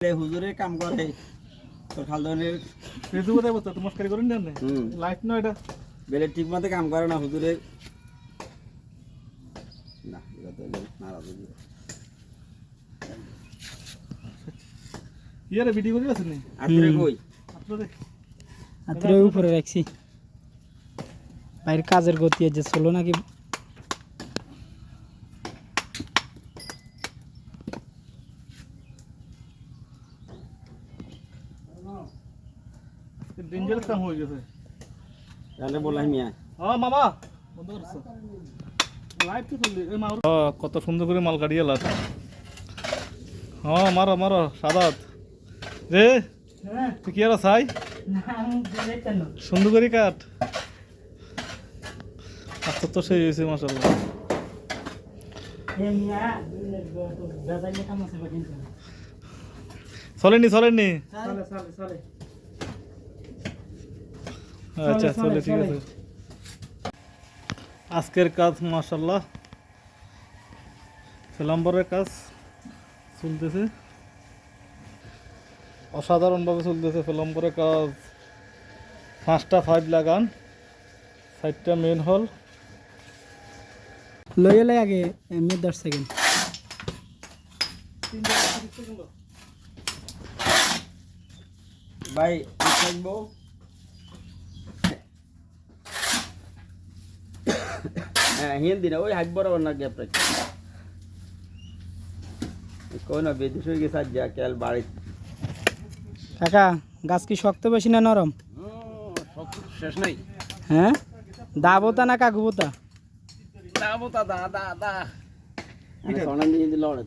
হুজুরে কাম করে তো খালদনের ফেসবুকে বলতো তোমার কারি করেন না লাইট না এটা বেলে ঠিক মতো কাম করে না হুজুরে না এটা তো নারাজ হয়ে যাবে। ইয়ারে ভিডিও করে আছেন নি আত্রে কই আপনারে আত্রে উপরে রাখছি বাইরে কাজের গতি আছে চলো নাকি ডেঞ্জারাস কাম হয়ে গেছে তাহলে বললাম মিয়া হ্যাঁ মামা বন্ধ করছো লাইভ তো চলছে এই মাল কত সুন্দর করে মাল কাটিয়ে লাত হ্যাঁ মারো মারো সাদাত রে তুই কি আর চাই সুন্দর করে কাট আচ্ছা তো সেই হয়েছে মাসাল্লাহ চলেনি চলেনি আচ্ছা চলে ঠিক আছে আজকের কাজ মাশাআল্লাহ ফিলাম্বরের কাজ চলতেছে অসাধারণভাবে চলতেছে ফিলাম্বরের কাজ 5টা পাইপ লাগান 4টা মেন হল লইলে আগে এমনি 10 সেকেন্ড ভাই থাকবো হ্যাঁ হিন্দি না ওই হাত বরাবর না গ্যাপ রাখি কোন বেদিস হয়ে গেছে আজ যা কেল বাড়ি কাকা গাছ কি শক্ত বেশি না নরম শেষ নাই হ্যাঁ দাবতা না কাকুবতা দাবো তা দা দা দা এটা সোনান দিয়ে দিল ওরে